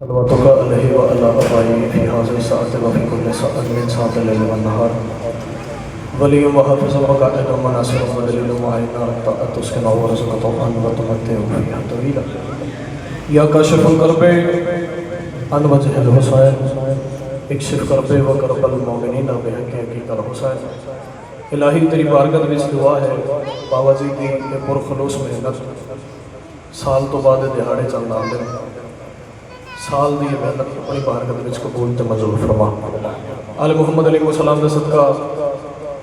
صلواتك عليه وعلى آبائه في هذه الساعة وفي كل ساعة من ساعة الليل والنهار ولي وحافظ وقائد وناصر ودليل معين حتى تسكن ورزق طوعا وتمتع فيها طويلا يا كاشف الكرب عن وجه الحسين اكشف کرب وکرب المؤمنین بحق حقیقت الحسین الہی تیری بارگاہ وچ دعا ہے بابا جی دی پرخلوص محنت سال تو بعد دہاڑے چند آندے سال دی محنت اپنی بارگاہ وچ قبول تے منظور فرما آل محمد علیہ السلام دے صدقہ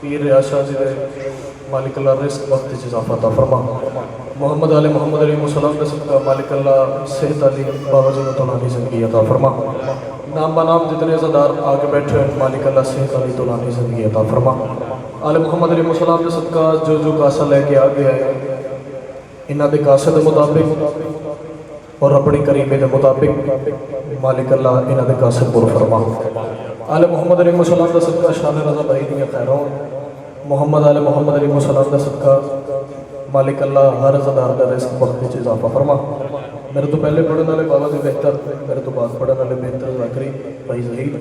پیر ریاض شاہ جی دے مالک اللہ رزق وقت وچ اضافہ عطا فرما محمد علیہ السلام دے صدقہ مالک اللہ صحت علی بابا جی نے طولانی زندگی عطا فرما نام بنام جتنے عزادار آگے بیٹھے ہیں مالک اللہ صحت علی طولانی زندگی عطا فرما آل محمد علیہ السلام دے صدقہ جو کاسہ لے کے آگے آئے انہاں دے کاسے دے مطابق اور اپنی قریبے دے مطابق مالک اللہ انہاں دے کاسے پر فرما آل محمد علیہ السلام دے صدقہ شان رضا بھائی دیاں خیروں محمد علیہ السلام دے صدقہ مالک اللہ ہر عزادار دا رزق وقت وچ اضافہ فرما میرے تو پہلے پڑھنے والے بابا جی بہتر میرے تو بعد پڑھنے والے بہتر ذاکری بھائی ظہیر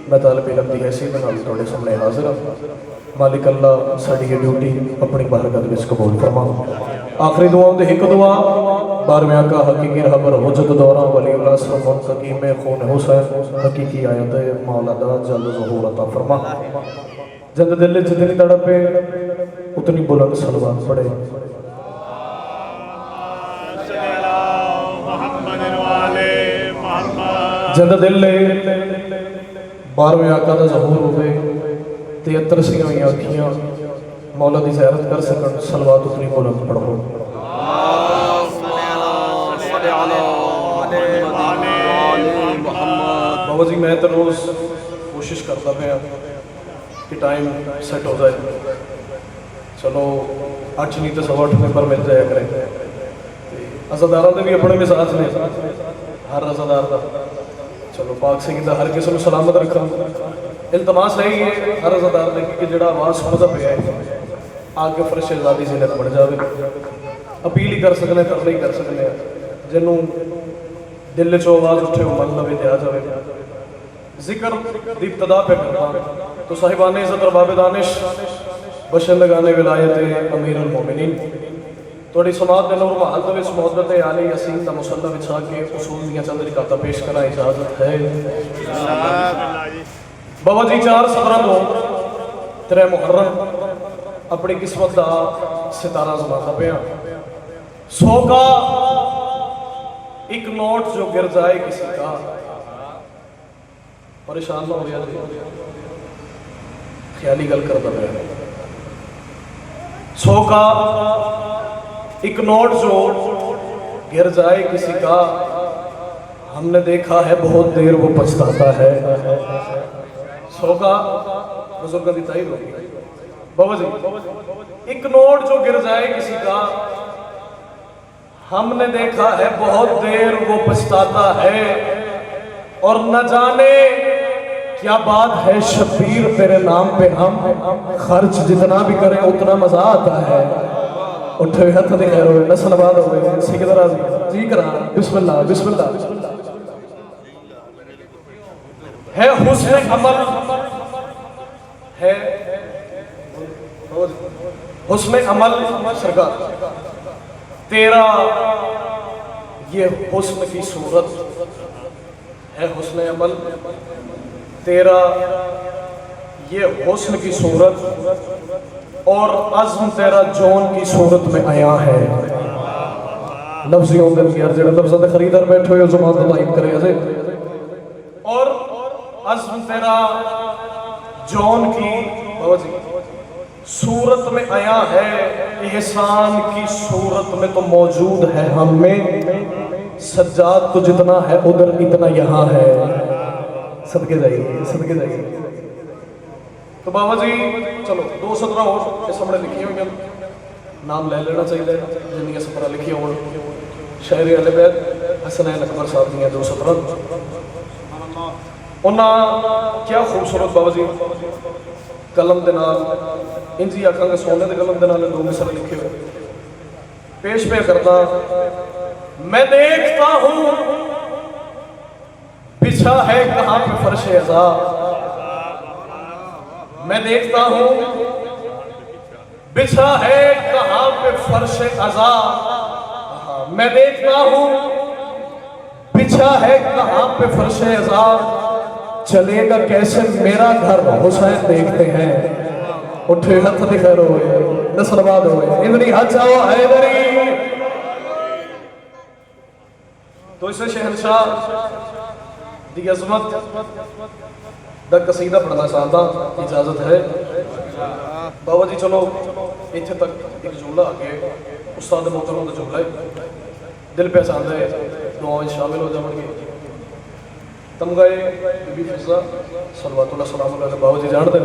میں طالب علم دی حیثیت نال تواڈے سامنے حاضر ہاں مالک اللہ ساڈی یہ ڈیوٹی اپنی بارگاہ وچ قبول فرما آخری دعاؤں دے ایک دعا بارہویں آقا حقیقی رہبر حجت دورہ ولی اللہ سلم منتقیم خون حسین حقیقی آیت مولا دا جلد ظہور عطا فرما جند دل جتنی تڑپے اتنی بلند صلوات پڑھے جند دل بارہویں آقا دا ظہور ہوئے 73 سیاں ہوئی آنکھیاں مولا دی زیارت کر سکن صلوات اتنی بلند پڑھو بابا جی میں تو روز کوشش کرتا پہ کہ ٹائم سیٹ ہو جائے چلو 8 نہیں تو 8:15 ممبر مل جائے کریں عزاداراں دے بھی اپنے مزاج نے ہر عزادار دا چلو پاک سیدہ ہر کسی کو سلامت رکھا التماس ہے یہ ہر عزادار دے کہ جڑا آواز سندا پیا ہے آگے فرش آزادی زینت بڑھ جاوے اپیل ہی کر سکنے ترلے ہی کر سکنے جنوں دل چو آواز اٹھے ہو من لوے دیا جاوے ذکر دی ابتدا پہ کرنا تو صاحبان عزت رباب دانش بشندگان ولایت امیر المومنین توڑی سماعت دے نور محل دے اس محبت عالی یسین دا مسلح بچھا کے اصول دیا چند رکعتاں پیش کرنا اجازت ہے بابا جی 4 دو 3 محرم اپنی قسمت دا ستارہ زمانہ پہ 100 کا ایک نوٹ جو گر جائے کسی کا پریشان نہ ہو گیا جی خیالی گل کرتا پہ 100 کا ایک نوٹ جو گر جائے کسی کا ہم نے دیکھا ہے بہت دیر وہ پچھتاتا ہے 100 کا بزرگاں دی تائید ہوگی بابا جی ایک نوٹ جو گر جائے کسی کا ہم نے دیکھا ہے بہت دیر وہ پچھتاتا ہے اور نہ جانے کیا بات ہے شبیر تیرے نام پہ ہم خرچ جتنا بھی کریں اتنا مزہ آتا ہے اٹھے ہاتھ دے خیر ہوئے نسل آباد ہوئے سیکھ راضی جی کرا بسم اللہ بسم اللہ ہے حسن عمل ہے حسن عمل سرکار تیرا یہ حسن کی صورت ہے حسن عمل تیرا یہ حسن کی صورت اور عزم تیرا جون کی صورت میں آیا ہے لفظی ہوندے ہیں یار جڑے لفظاں دے خریدار بیٹھے ہوئے زبان تے لائن کرے اسے اور عزم تیرا جون کی بابا جی صورت میں آیا ہے احسان کی صورت میں تو موجود ہے ہم میں سجاد تو جتنا ہے ادھر اتنا یہاں ہے صدقے جائیے تو بابا جی چلو 2 سطرہ اور اس سامنے لکھی ہوئی ہیں نام لے لینا چاہیے جنہیں سطرہ لکھی ہوں شاعر اہل بیت حسنین اکبر صاحب دیاں 2 سطرہ انہاں کیا خوبصورت بابا جی قلم دے نال انجی آکھاں گے سونے دے قلم دے نال 2 مصرع لکھے ہوئے پیش پہ کرتا میں دیکھتا ہوں बिछा है कहाँ पे फर्श अज़ा, मैं देखता हूँ बिछा है कहाँ पे फर्श अज़ा, मैं देखता हूँ बिछा है कहाँ पे फर्श अज़ा, चलेगा कैसे मेरा घर हुसैन देखते हैं। उठे हथ दिखर हुए नसलवाद हुए इधरी हाथ जाओ हैदरी। तो इसे शहनशाह दी अज़मत दा कसीदा पढ़ना चाहता, इजाजत है बाबा जी। चलो इत्थे तक एक जुमला आगे उस्ताद मोहतरम दा जुमला है, दिल पहचान है, दुआओं में शामिल हो जाएंगे। तमगाए बीबी फिजा सल्लल्लाहु सलाम अलैहि बाबा जी जानते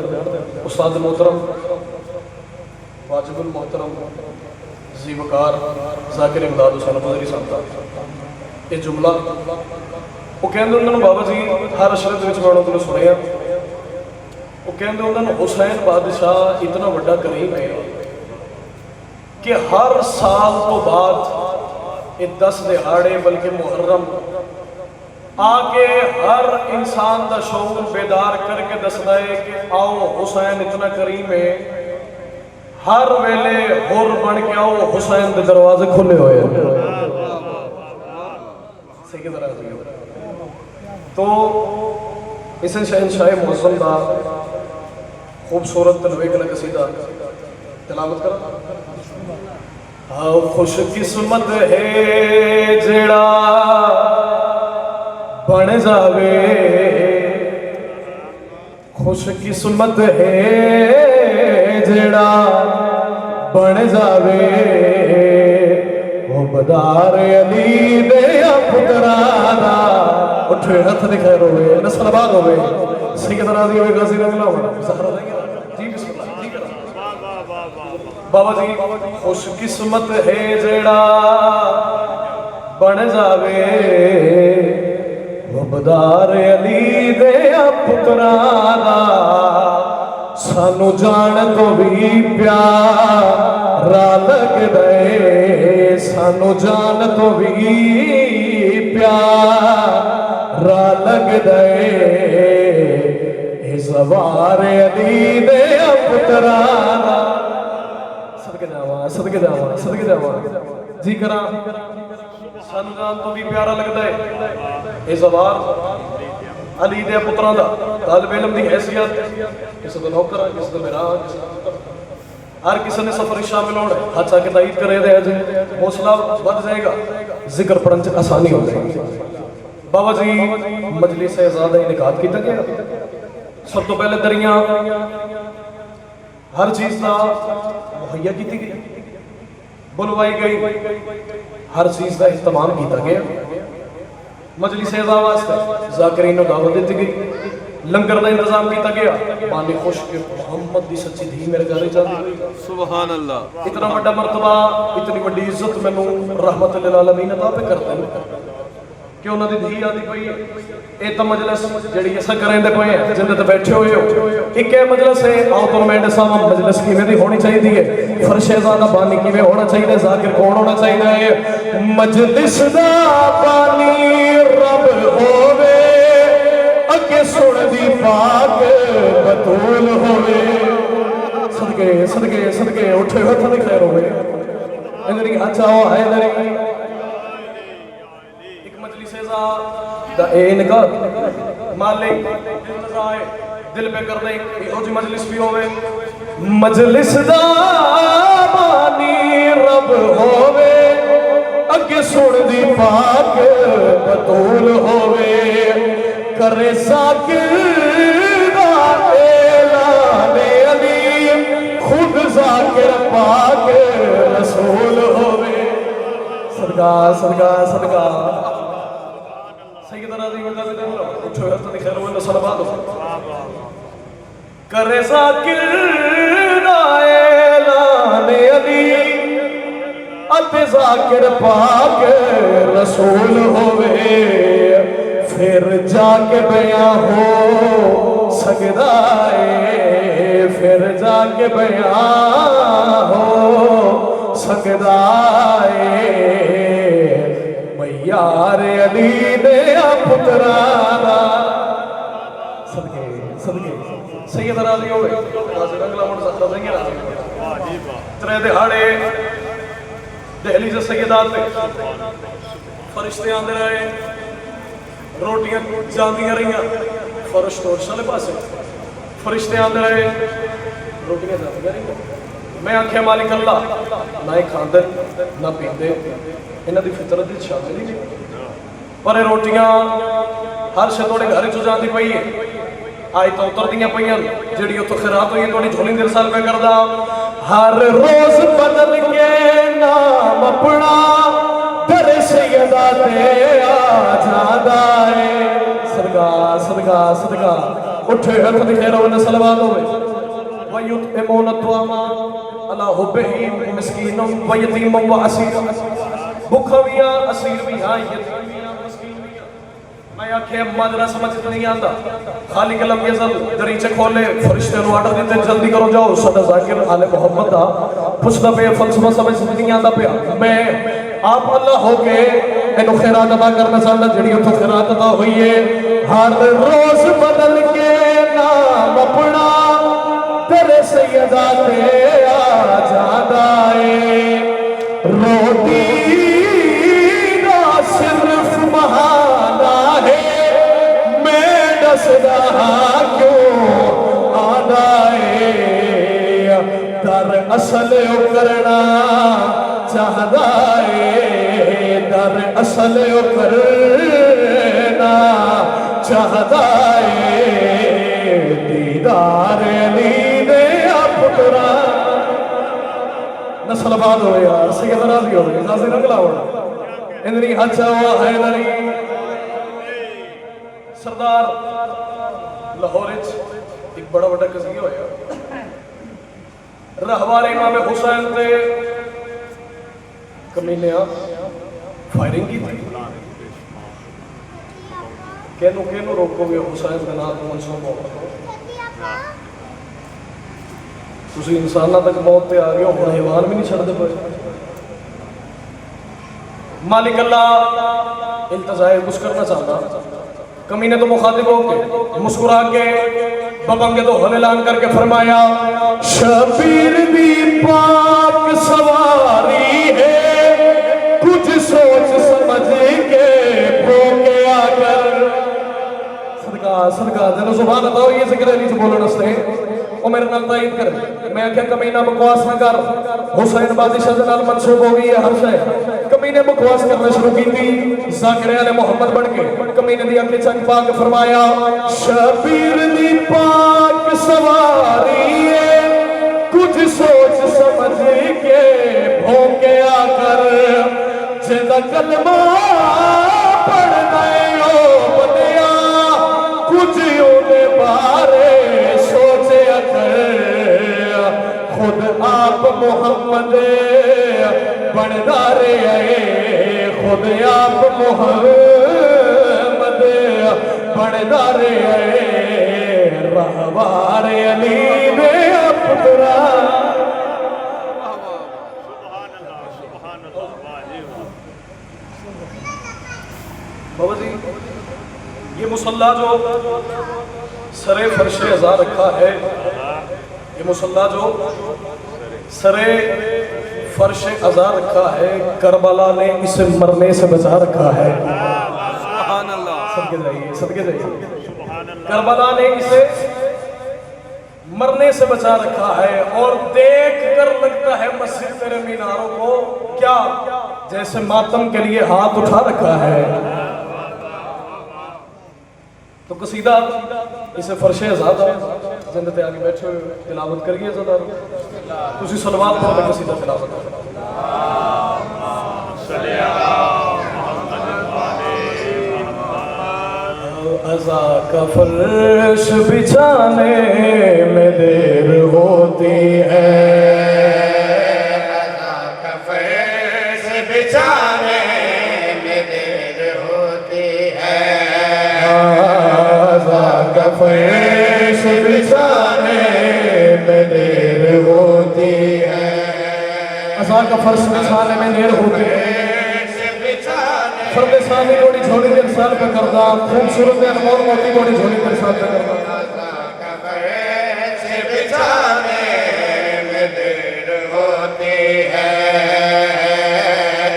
उस्ताद मोहतरम वाजिबुल मोहतरम जी वकार ज़ाकिर इमदाद हुसैन मदरी साहब का ये जुमला वो कहते उन्होंने बाबा जी हर अशरत में मैं उन्होंने सुनिया। वो कहते उन्होंने हुसैन बादशाह इतना बड़ा करीम है कि हर साल तो बाद ये 10 दिहाड़े बल्कि मुहर्रम आके हर इंसान का शौर बेदार करके दसदा है कि आओ हुसैन इतना करीम है, हर वेले हुर बन के आओ हुसैन के दरवाजे खुले हुए हैं। तो इस शहनशाह मुअज़्ज़म का खूबसूरत तलवे का कसीदा तिलावत कर। हाँ खुश किस्मत है जेड़ा बन जावे, खुश किस्मत है जेड़ा बन जावे, वो बदार अली दे पुत्रा दा। उठे हथ दिखैर होवे नस्लबाद होवे सैयद राज़ी होवे गाज़ी रज़िल्लाहु अन्हु ज़हरा जी बिस्मिल्लाह जी करा बाबा जी। खुश किस्मत है जेड़ा बन जावे, वबदार अली दे पुत्रा दा, सानू जान तो भी प्यारा लगदा है, सानू जान तो भी प्यारा लगदा है, सवार अली दे पुत्रा दा। सदके जावा सदके जावा सदके जावा जी करा। सानू जान तो भी प्यारा लगता है ये सवार अली दे पुत्रां दा, तालिब इल्म दी हैसियत किसी दा नौकर किसी दा मेरा हर किसी ने सफर शामिल होना है। हाथ आके ताईद करे दे अज हौसला बढ़ जाएगा, जिक्र पढ़न च आसानी हो जाएगी। बाबा जी मजलिस ज़्यादा इनकाद किया गया। सब तो पहले दरियां हर चीज़ का मुहैया की गई, बुलवाई गई, हर चीज़ का इस्तेमाल किया गया। मजलिस वास्ते ज़ाकिरीन को दावत दी गई, लंगर का इंतजाम किया गया। पानी खुश के मोहम्मद की सच्ची धी मेरे घर जाती गई। सुभान अल्लाह। इतना बड़ा मरतबा इतनी बड़ी इज्जत मैनू रहमत लिल आलमीन अता पे करते हैं कि उन्होंने धी आती पई है। ये तो मजलिस जी असा करेंदे पे हैं जिंदे ते बैठे हुए हो, एक मजलिस है। आओ तो मैं दसावां मजलिस किवें दी होनी चाहिए, फरशेज़ा दा बानी किवें होना चाहिए, ज़ाकिर कौन होना चाहिए। मजलिस दा बानी रब होवे, अगे सुनदी पाक बतूल होवे। सदके सदके सदके उठे हथ दिखैर होवे इधरी हाथ आओ हैदरी। इनका मालिक दिल पे कर दे मजलिस भी होवे। मजलिस दा बानी रब होवे, अगे सुनदी पाक बतूल होवे, करे ज़ाकिर दा ऐलान अली, खुद ज़ाकिर पाक रसूल होवे। सदका सदका सदका करे ज़ाकिर दा ऐलान अली, अते ज़ाकिर पाक रसूल होवे, फिर जाके बयां हो सकदा है, फिर जाके बयां हो सकदा है। यार अली दे पुत्रा दा سید راضی ہوئے حاضر اگلا مڑ سکتا سنگی راضی ترے دہاڑے دہلی سے سیدات پہ فرشتے آندے رہے روٹیاں جاندیاں رہیاں فرش تو شلے پاسے فرشتے آندے رہے روٹیاں جاندیاں رہیاں میں آنکھیں مالک اللہ نہ کھاندے نہ پیندے انہاں دی فطرت دی شامل ہی نہیں پر روٹیاں ہر شے توڑے گھر چ جاندی پئی ہے آئی تو اتر دیاں پئیاں جڑی اتو خیرات ہوئی توڑی جھولی دل سال پہ کردا ہر روز بدل کے نام اپنا در سیدہ تے آ جادا ہے صدقہ صدقہ صدقہ اٹھے ہاتھ دکھے رو نے صلوات ہوئے وَيُطْعِمُونَ الطَّعَامَ عَلَىٰ حُبِّهِ مِسْكِینًا وَیَتِیمًا وَأَسِیرًا بھوکا بھی آ اسیر بھی آ یتیم بھی آ مسکین بھی آ میں آنکھیں ماجرا سمجھ نہیں آتا خالی قلم یزل دریچے کھولے فرشتے نو آرڈر دیتے جلدی کرو جاؤ صدا ذاکر آل محمد دا پوچھتا پہ فلسفہ سمجھ نہیں آتا پہ میں آپ اللہ ہو کے انو خیرات ادا کرنا چاہتا جڑی اتو خیرات ادا ہوئی ہے ہر روز بدل کے نام اپنا تیرے سیدہ تے آ جادا ہے روٹی نہ صرف بہانا ہے میں دسدا کیوں آنا ہے در اصل کرنا چاہدا ہے در اصل کرنا چاہدا ہے دیدار علی نے پترا نسل آباد ہوئے یار سید راضی ہوئے غازی نگلا ہوئے اندری حجا ہوا حیدری سردار لاہورچ ایک بڑا بڑا قضیہ ہویا رہوار امام حسین تے کمینیاں فائرنگ کی تھی کینو روکو گے حسین بنا تو منصوب ہو تسی انسانہ تک موت پہ آگئے ہو حیوان بھی نہیں چھڑ دے پڑے مالک اللہ التزائے کچھ کرنا چاہتا کمینے تو مخاطب ہو کے مسکرا کے ببنگے تو حلالان کر کے فرمایا شبیر بھی پاک سواری ہے کچھ سوچ سمجھ کے بھوکے آ کر صدقہ صدقہ جنہوں سبحان اللہ یہ ذکر ہے نہیں بولنا ستے وہ میرے نال تائید کرے میں کیا کمینہ بکواس نہ کر حسین بادشاہ جنال منصوب ہو گئی ہے ہر شے کمینے بکواس کرنا شروع کی تھی ذاکر علی محمد بڑھ کے کمینے دی اپنی چنگ پاک فرمایا شبیر دی پاک سواری ہے کچھ سوچ سمجھ کے بھوکے آ کر جدہ کلمہ پڑھنا ہو بنیا کچھ اونے بارے سوچے خود آپ محمد بندارے آئے خود آپ محمد بندارے آئے رہوار علی نے پترا بابا جی یہ مصلح جو سرے فرش ازار رکھا ہے یہ مصلح جو سرے فرش ازار رکھا ہے کربلا نے اسے مرنے سے بچا رکھا ہے سبحان اللہ صدقے جائیے کربلا نے اسے مرنے سے بچا رکھا ہے اور دیکھ کر لگتا ہے مسجد تیرے میناروں کو کیا جیسے ماتم کے لیے ہاتھ اٹھا رکھا ہے تو قصیدہ اسے فرش ازادہ زندتے آگے بیٹھے ہوئے تلاوت کر گئے زدہ تسی صلوات پڑھ میں قصیدہ تلاوت کر ازا کا فرش بچھانے میں دیر ہوتی ہے ازا کا فرش بچھانے میں دیر ہوتی ہے کا فرش بچھانے میں دیر ہوتی ہے ازا کا فرش بچھانے میں دیر ہوتی ہے فرد سامی کوڑی جھوڑی دیر سال پہ کردہ خوبصورت انمول موتی کوڑی جھوڑی دیر سال پہ کردہ बिछाने में देर होती है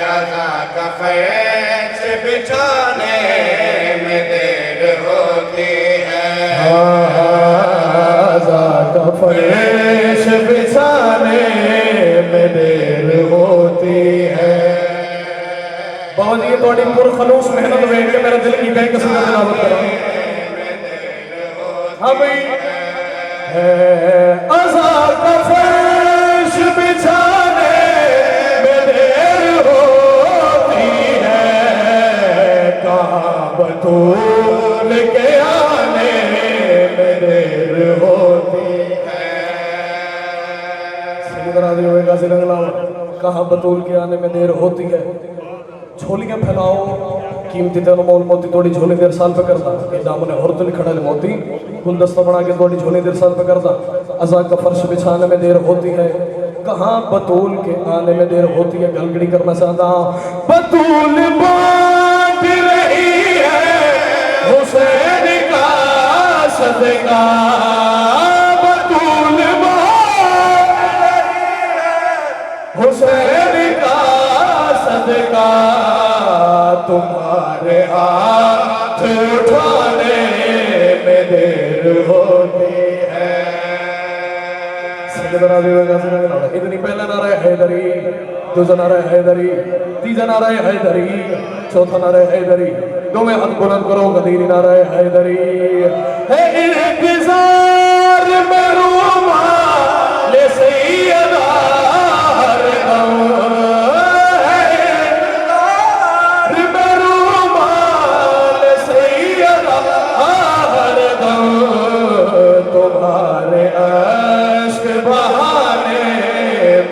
अज़ा का फैश बिछाने में देर होती है अज़ा का फैश बिछाने में देर होती है। बाबा जी ये थोड़ी पुरखलूस मेहनत वेख के मेरा दिल की बेकसी का तिलावत करो। हाँ भाई अज़ा का फर्श बिछाने में देर होती है कहाँ बतूल के आने में देर होती है। सैयदना जी होएगा सिरंगला कहाँ बतूल के आने में देर होती है। झोलियां फैलाओ कीमती तेन मोल मोती थोड़ी झोली देर साल पे करता ये दामने और तो खड़ा ले मोती गुलदस्ता बना के थोड़ी झोली देर साल पे करता अज़ा का फर्श बिछाने में देर होती है कहाँ बतूल के आने में देर होती है। गलगड़ी करना चाहता बतूल बांट रही है हुसैन का सदका बतूल बांट रही है हुसैन का सदका तुम्हारे हाथ उठाने में देर होती है। इतनी पहला नारा है हैदरी दूसरा नारा है हैदरी तीसरा नारा है हैदरी चौथा नारा है हैदरी दो में हाथ बुलंद करो गदीरी नारा है हैदरी है इंतजार में रूमाल सैयदा हरदम तुम्हारे अश्क बहाने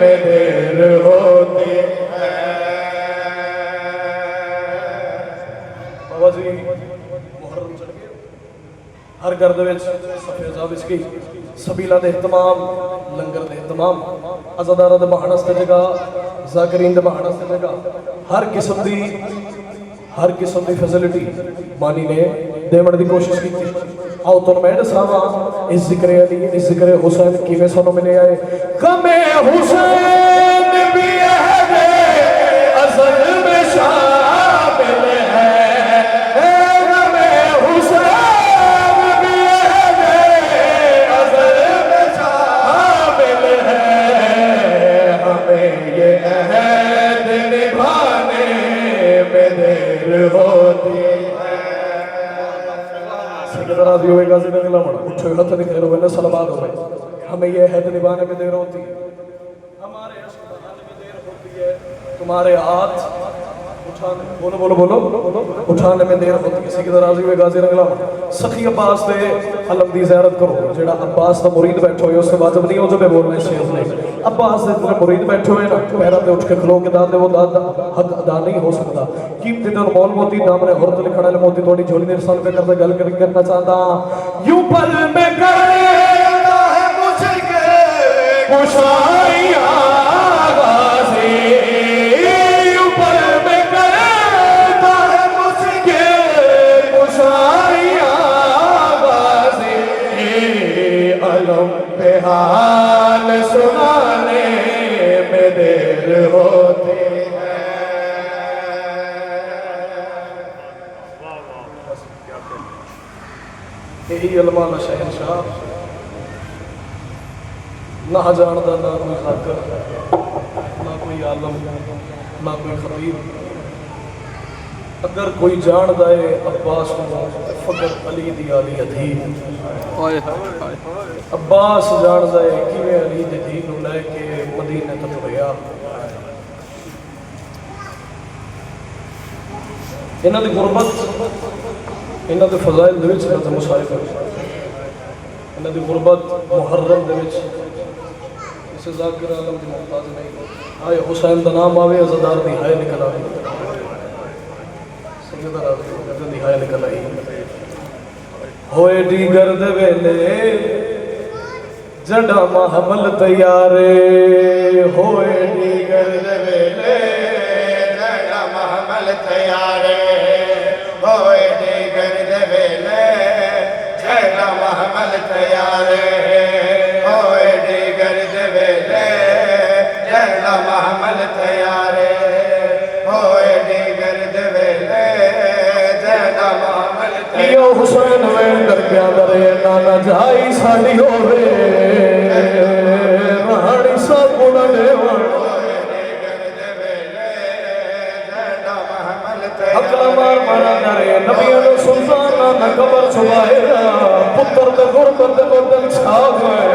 में देर होती है। बाबा जी मुहर्रम चढ़ गए हर घर दे विच सफे जाबिस की सबीला दे इहतमाम लंगर दे इहतमाम अज़ादारा दे बहाने ते जगह ज़ाकिरीन दे बहाने ते जगह हर किस्म दी फैसिलिटी मानी ने देवण दी कोशिश की। आओ तो मैं दसावा इस जिक्र अली इस जिक्र हुसैन किवें सानू मिले आए कमे हुसैन भी है असल में शामिल है कमे हुसैन भी है असल में शामिल है हमें ये अहद निभाने में देर होती है। राजी होएगा जिंदगी उठो हाथ दिखे रो ना सलवाद हो हमें ये हैद निभाने में देर होती है हमारे अश्क बहाने में देर होती है तुम्हारे हाथ उठाने बोलो बोलो बोलो बोलो उठाने में देर होती है। सिकदर राजी हुए गाजी रंगला सखी अब्बास दे अलम दी ज़ियारत करो जेड़ा अब्बास दा मुरीद बैठो होए उससे वाजिब नहीं हो जबे बोलना शेर ने अब्बास दे तेरे मुरीद बैठे हुए ना पैरों पे उठ के खलो के दाद दे वो दाद हक अदा नहीं हो सकता कीमती तेन मोल मोती दामने हुरत लिखण वाले मोती थोड़ी झोली देर साल पे करते गल करना चाहता यूं पल में करता है मुझके कुशाइयां गाज़ी यूं पल में करता है मुझके कुशाइयां गाज़ी अलम पे हाल सुनाने में देर होती है। यही अलमा दा शहनशाह ना जानदा ना कोई ज़ाकिर ना कोई आलम ना कोई खतीब अगर कोई जानदा है अब्बास को फकर अली दी आली अधीन अब्बास जानदा है किवें अली दी धी नूं लैके मदीने तक तुरिया इन्हां दी गुरबत इन्हां दे फज़ाइल दे विच इन्हां दा मुशाहिदा इन्हां दी गुरबत मुहर्रम दे विच इस ज़ाकिर आलम दी मुहताज नहीं आए हुसैन दा नाम आवे अज़ादार दी हाय निकल आवे सैयदा राज़ी दी हाय निकल आई होए दीगर दे वेले जड़ा महमल तैयारे होए दीगर दे वेले जड़ा महमल तैयारे होए दीगर दे वेले जड़ा महमल तैयारे होए यो हुसैन वैन करके दरे नाना जाई साड़ी होवे रानी सा गुण देवण अकला मार मारा दरे नबियों ने सुल्ताना न कबर छुपाएगा पुत्र दे गुरबत बदन छा गए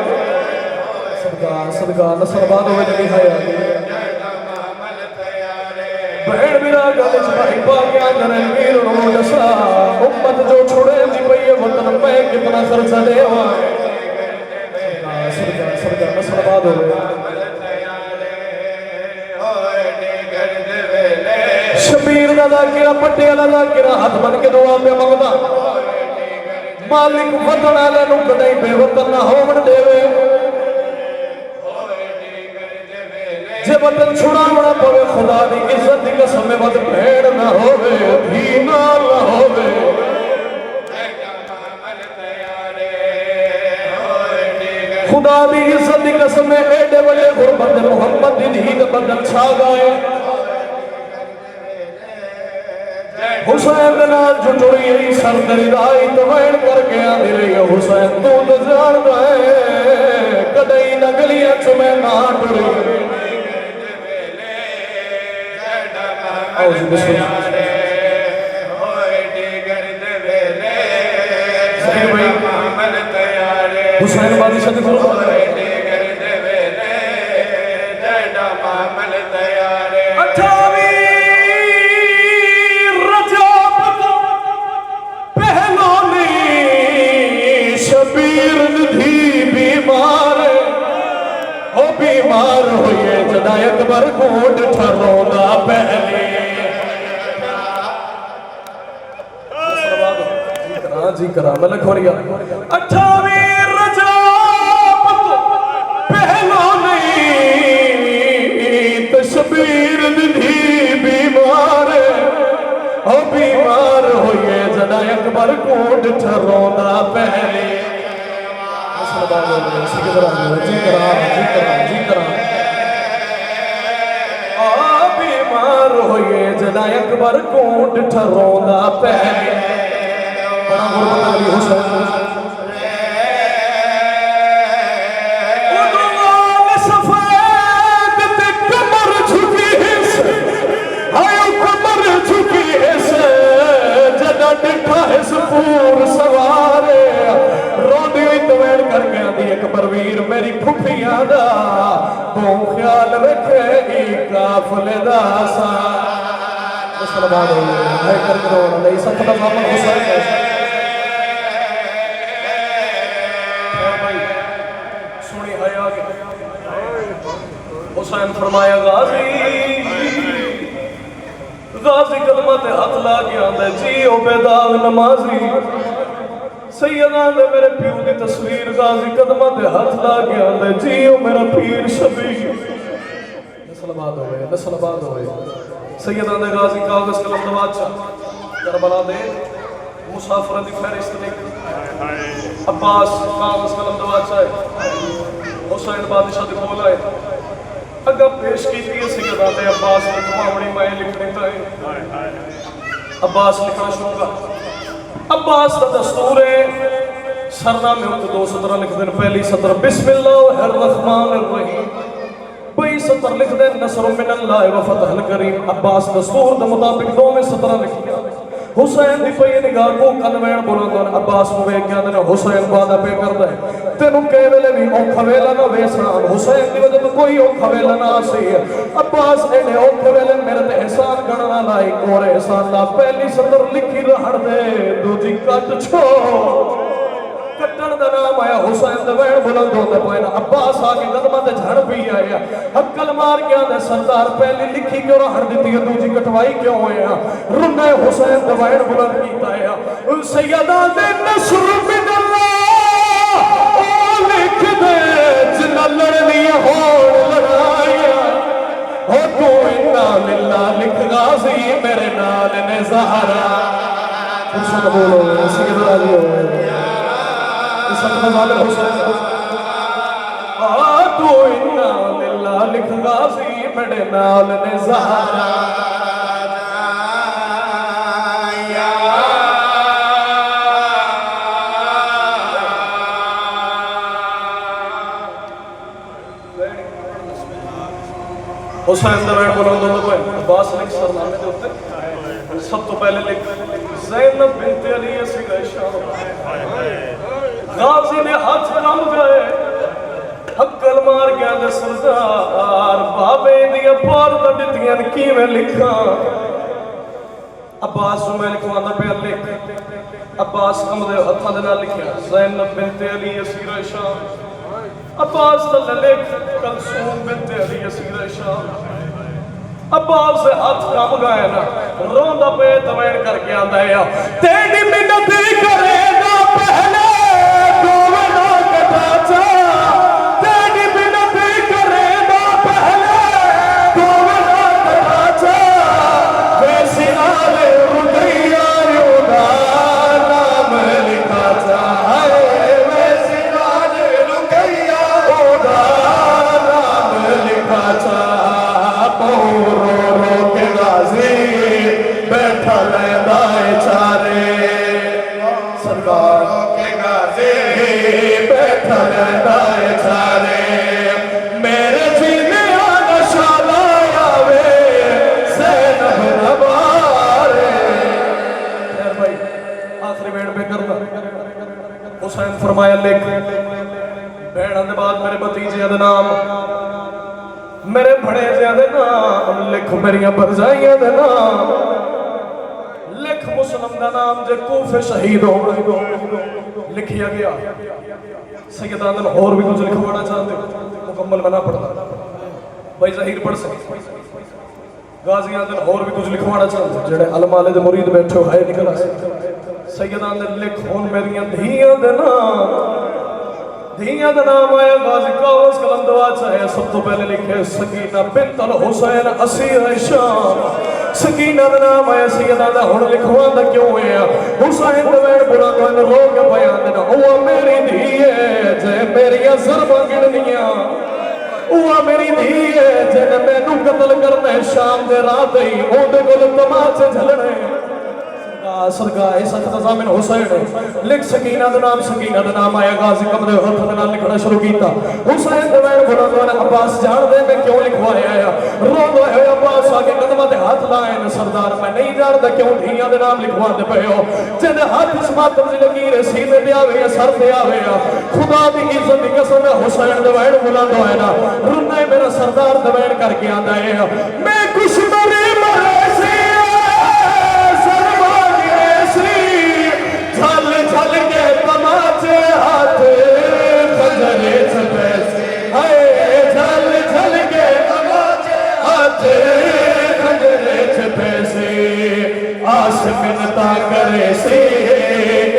सदका सदका नसरबाद होवे नबी हया बहन मेरा गल भाई पाकिया दरे वीर नो दसा उम्मत जो छोड़े जी पई वतन पे कितना खर्चा देवा सदका सदका नसरबाद होवे शबीर दा जाकिरा पटियाला जाकिरा हाथ बन के दुआ पे मंगदा मालिक वतन वाले नु कदई बेवतन ना होवन देवे जे वतन छुड़ावना पवे खुदा दी इज्जत दी कसम वत भेड़ ना होवे धी ना होवे खुदा दी इज्जत दी कसम एडे बड़े गुरबत मोहम्मद दी धी दा बदन छा गए हुसैन नाल जुटुड़ी यही सरदरी राई तो वैन करके आंदी रही हुसैन तू तो जान है कदई न गलियां च मैं ना टुरी हुसैन बादशाह दी बीमार होइए जदा अकबर कोट ठरोंदा पहले जी करा मैं लखोरिया 28 रजब पहलो नहीं तो शबीर दी बीमार हो बीमार होइए जदा अकबर कोट ठरोंदा पहले बीमार होइए जदा अकबर कोट ठरोंदा पहले बड़ा गुरबत अली हुसैन सफेद ते कमर झुकी आयो कमर झुकी जदा डिठा इस पूर सवारे रोंदी हुई तवैन कर गया दी अकबर वीर मेरी फुफिया दा तू ख्याल रखेगी काफले दा सा सलमान है कर करोड़ नहीं सकता मोहम्मद हुसैन सुनी हया के हुसैन फरमाया गाजी गाजी कलमा ते हाथ ला के आंदा जी ओ बेदाग नमाजी सैयदा दे मेरे प्यो की तस्वीर गाजी कदमा ते हाथ ला के आंदे जी ओ मेरा पीर शबीर नस्लबाद होवे सैयदा दे गाजी कागज कलम दवाचा करबला दे मुसाफिर दी फहरिस्त लिख अब्बास कागज कलम दवाचा है हुसैन बादशाह दे कोल आए अगा पेश कीती है सैयदा दे अब्बास ने कमावणी मैं लिखने ताए अब्बास लिखना शुरू कर अब्बास का दस्तूर है सरनामे में दो सत्र लिख दें पहली सत्र बिस्मिल्लाहिर्रहमानिर्रहीम बई सत्र लिख दें नसर मिनल्लाह व फतहुल करीम अब्बास दस्तूर के मुताबिक दो में सत्र लिख दिया हुसैन दी पई निगाह को कनवेण बोलंदा अब्बास को वेख के आंदे हुसैन वादा पे करदा है तेनू के वेले भी औखा वेला ना वेसना हुसैन दी वजह तो कोई औखा वेला ना सी अब्बास एने औखे वेले मेरे ते एहसान गणना लायक और एहसान दा पहली सत्र लिखी रहण दे दूजी कट छो कट्टण दा नाम आया हुसैन दा वैण बुलंद होंदे पए अब्बास आके कदमां ते झड़ पी आया अक्कल मार के आंदे सरदार पहली लिखी क्यों रहण दित्ती दूजी कटवाई क्यों होया रुन्ने हुसैन दा वैण बुलंद कीता है सैयदा दे नस्र मिनल्लाह ओ लिख दे जिन्ना लड़नी होण लड़ाइयां हो तू इन्ना लिल्लाह लिख गाजी मेरे नाल ने ज़हरा हुसैन बोलो सैयदा जी हो सतना वाले हुसैन तू इन्ना लिल्लाह लिख गाजी मेरे नाल ने ज़हरा حسین دا وین بولو دو کوئی عباس لکھ سرنامے دے ہوتے سب تو پہلے لکھ زینب بنت علی اسیر شام غازی نے ہاتھ کم گئے حقل مار گیا دے سردار بابے دیا پار دا دیتیاں کی میں لکھا عباس جو میں لکھوانا پہ لکھ عباس کمدے ہتھا دینا لکھیا زینب بنت علی اسیر شام عباس تلے لکھ کلثوم بنت علی اسیر شام عباس سے ہاتھ کم گئے نا روندہ پہ دوین کر کے آندہ ہے تیری منت کرے گا پہلے دونا کٹا چا تیری منت کرے گا پہلے دونا کٹا چا ویسی آلے رکھیا یوگا نام لکھا چاہے ویسی آلے رکھیا یوگا نام لکھا چاہ پورو رو کے غازی بیٹھا لیندائے چارے سرکار کے غازی بیٹھا لیندائے چارے میرے جینے آنا شالا آوے زینب نبارے خیر بھائی آخری بیڑ پہ کرنا حسین فرمایا لکھ بیڑا دے بعد میرے بتیجے دے نام میرے بڑے زیادہ نام لکھ میریاں برزائیاں دے نام لکھ مسلم دا نام جے کوفے شہید ہو لکھیا گیا سیدان دن اور بھی کچھ لکھوانا چاہتے مکمل بنا پڑتا بھائی ظہیر پڑھ سکتے غازیان دن اور بھی کچھ لکھوانا چاہتے جڑے علمالے دے مرید بیٹھے ہو ہے نکلا سیدان دن لکھ ہون میریاں دھیاں دے نام دھیاں دا نام آیا غازی کاغذ قلم دعا چاہے سب تو پہلے لکھے سکینہ بنت الحسین اسیر شام سکینہ دا نام آیا سیدہ دا ہن لکھوان دا کیوں ہے حسین دا وین بڑا کوئی رو کے بیان دینا اوہ میری دھیے جے میری ضربہ گڑنیاں اوہ میری دھیے جے میں نو قتل کرنے شام دے رات ہی اون دے گل تماچے جھلنے سرکار اس حد تضامن حسین لکھ سکینہ دا نام آیا غازی قبضے ہاتھ دے لکھنا شروع کیتا حسین دے وین بڑا دونا عباس جان دے میں کیوں لکھوایا ہے رو دو ہے عباس آگے قدمہ دے ہاتھ لائن سردار میں نہیں جان دا کیوں دھیاں دے نام لکھوا دے پہ ہو جن ہاتھ اس ماتم سے لگیر سیدے دے آوے یا سر دے آوے یا خدا دی عزت دی قسم ہے حسین دے وین بڑا دو ہے نا رنہ میرا سردار دے وین کر کے آندہ ہے میں کچھ مرے مرے سی جھل کے تماچے ہاتھ خجرے چھپیسے جھل کے تماچے ہاتھ خجرے چھپیسے آس منتا کرے سے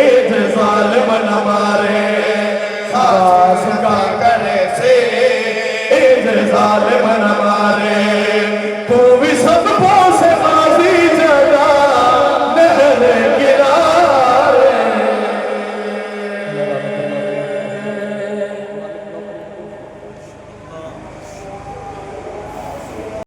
ایج ظالم نہ مارے آس کا کرے سے ایج ظالم نہ